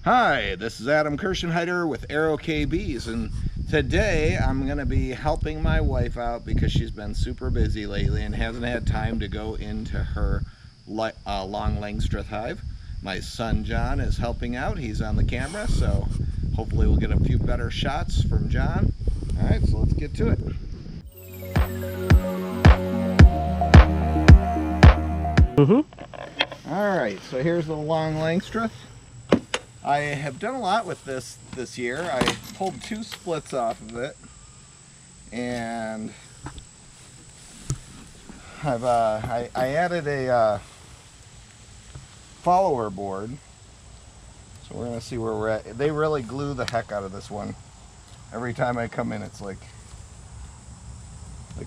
Hi, this is Adam Kirschenheiter with Arrow KBs, and today I'm going to be helping my wife out because she's been super busy lately and hasn't had time to go into her long Langstroth hive. My son John is helping out. He's on the camera, so hopefully we'll get a few better shots from John. All right, so let's get to it. All right, so here's the long Langstroth. I have done a lot with this year. I pulled 2 splits off of it, and I added a follower board. So we're gonna see where we're at. They really glue the heck out of this one. Every time I come in, it's like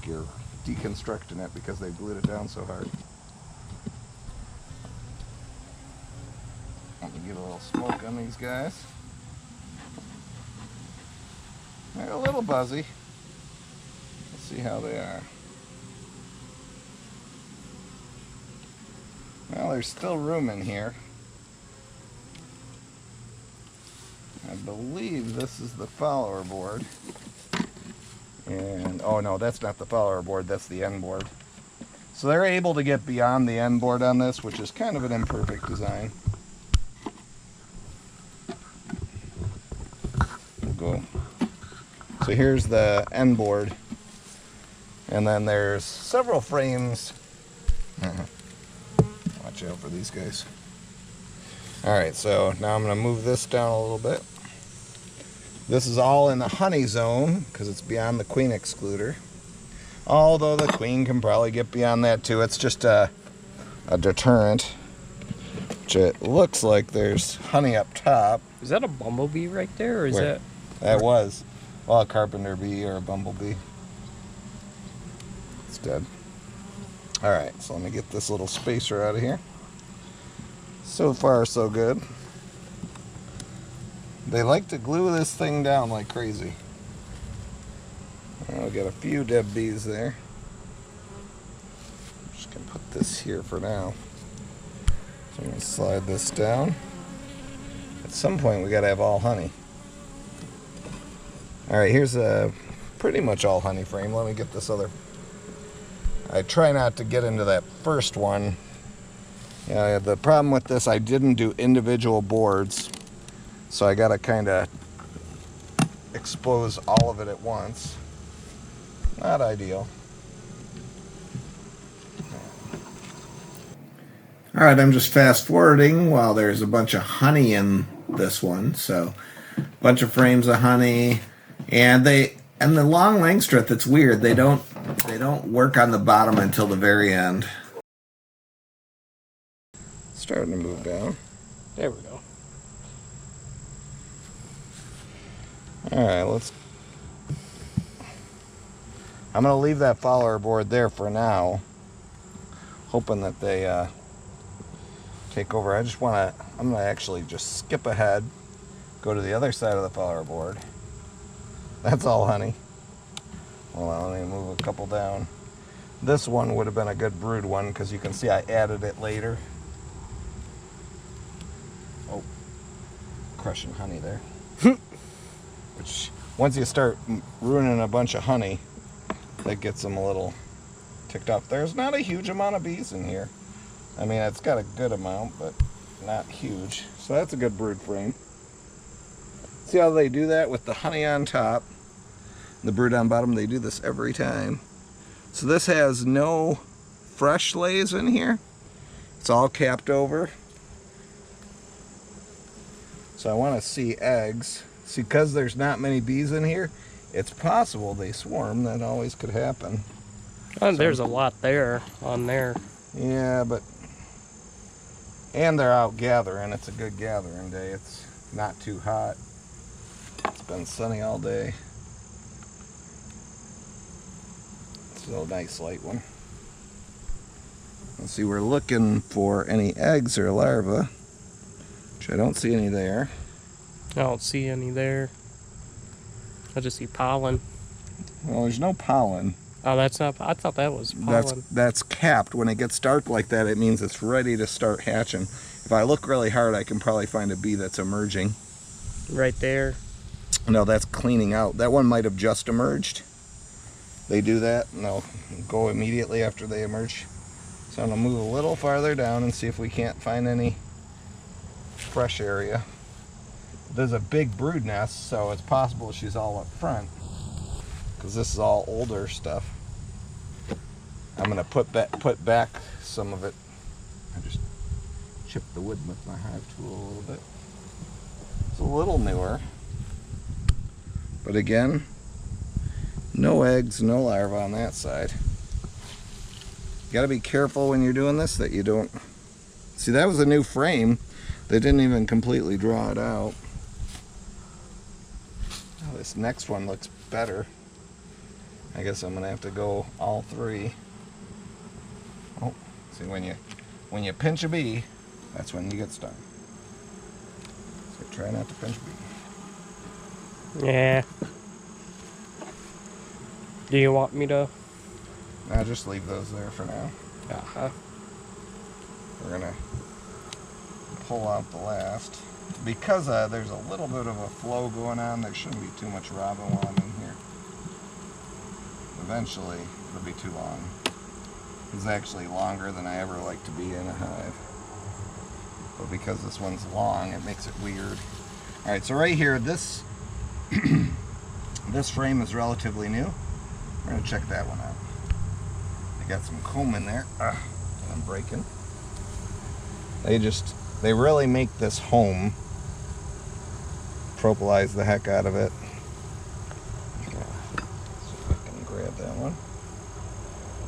you're deconstructing it because they glued it down so hard. Let me get a little smoke on these guys. They're a little buzzy. Let's see how they are. Well, there's still room in here. I believe this is the follower board. And, oh no, that's not the follower board, that's the end board. So they're able to get beyond the end board on this, which is kind of an imperfect design. Go. So here's the end board, and then there's several frames. Watch out for these guys. Alright, so now I'm going to move this down a little bit. This is all in the honey zone because it's beyond the queen excluder, although the queen can probably get beyond that too. It's just a deterrent, which it looks like there's honey up top. Is that a bumblebee right there, or is Where? That was, well, a carpenter bee or a bumblebee. It's dead. Alright, so let me get this little spacer out of here. So far, so good. They like to glue this thing down like crazy. I'll get a few dead bees there. I'm just going to put this here for now. So I'm going to slide this down. At some point, we got to have all honey. Alright, here's a pretty much all honey frame. Let me get this other. I try not to get into that first one. Yeah, the problem with this, I didn't do individual boards, so I gotta kind of expose all of it at once. Not ideal. Alright, I'm just fast forwarding while there's a bunch of honey in this one. So a bunch of frames of honey. And the long Langstroth, it's weird. They don't work on the bottom until the very end. Starting to move down. There we go. Alright, I'm going to leave that follower board there for now, hoping that they take over. I'm going to actually just skip ahead, go to the other side of the follower board. That's all honey. Hold on, let me move a couple down. This one would have been a good brood one because you can see I added it later. Oh, crushing honey there. Which, once you start ruining a bunch of honey, that gets them a little ticked off. There's not a huge amount of bees in here. I mean, it's got a good amount, but not huge. So that's a good brood frame. See how they do that with the honey on top, the brood on bottom? They do this every time. So this has no fresh lays in here. It's all capped over. So I want to see eggs. See, because there's not many bees in here, it's possible they swarm. That always could happen. Oh, there's a lot there on there. Yeah, but... And they're out gathering. It's a good gathering day. It's not too hot. It's been sunny all day. It's a nice light one. Let's see, we're looking for any eggs or larvae, which I don't see any there. I don't see any there. I just see pollen. Well, there's no pollen. Oh, that's not. I thought that was pollen. That's capped. When it gets dark like that, it means it's ready to start hatching. If I look really hard, I can probably find a bee that's emerging. Right there. No, that's cleaning out. That one might have just emerged. They do that and they'll go immediately after they emerge. So I'm gonna move a little farther down and see if we can't find any fresh area. There's a big brood nest, so it's possible she's all up front, because this is all older stuff. I'm gonna put back some of it. I just chipped the wood with my hive tool a little bit. It's a little newer, but again, no eggs, no larvae on that side. You gotta be careful when you're doing this that you don't... See, that was a new frame. They didn't even completely draw it out. Oh, this next one looks better. I guess I'm gonna have to go all three. Oh, see, when you pinch a bee, that's when you get stung. So try not to pinch a bee. Yeah. Do you want me to? I'll just leave those there for now. Uh-huh. We're gonna pull out the last. Because there's a little bit of a flow going on, there shouldn't be too much robin while I'm in here. Eventually, it'll be too long. It's actually longer than I ever like to be in a hive. But because this one's long, it makes it weird. Alright, so right here, this this frame is relatively new. We're going to check that one out. I got some comb in there that I'm breaking. They really make this home. Propolize the heck out of it. Yeah. See if I can grab that one.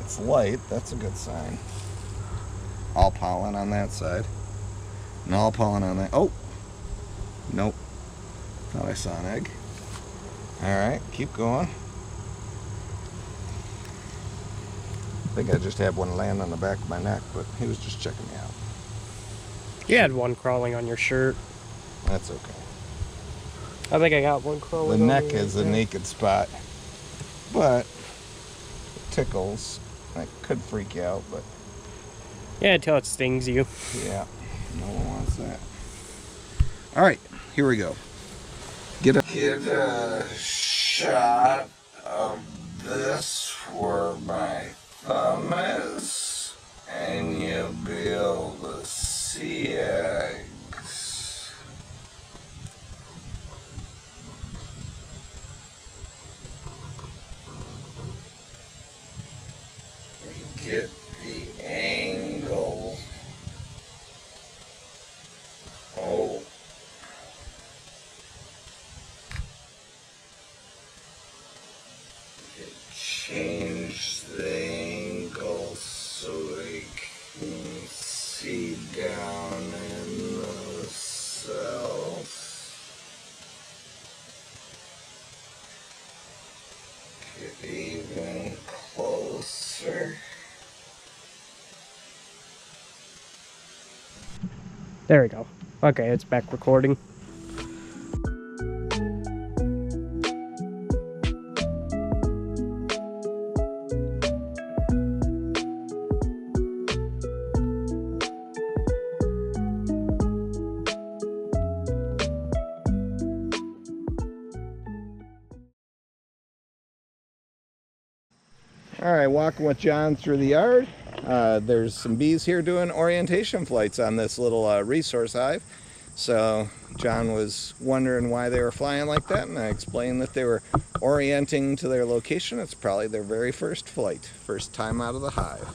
It's light, that's a good sign. All pollen on that side. And all pollen on that. Oh! Nope. Thought I saw an egg. Alright, keep going. I think I just had one land on the back of my neck, but he was just checking me out. You had one crawling on your shirt. That's okay. I think I got one crawling The on neck me is right a there. naked spot, but it tickles. That could freak you out, but Yeah, until it stings you. yeah, no one wants that. All right, here we go. Get a shot of this where my thumb is, and you'll be able to see eggs. Get the angle. Oh. Change the angle so we can see down in the cells. Get even closer. There we go. Okay, it's back recording. All right, walking with John through the yard. There's some bees here doing orientation flights on this little resource hive. So John was wondering why they were flying like that, and I explained that they were orienting to their location. It's probably their very first flight, first time out of the hive.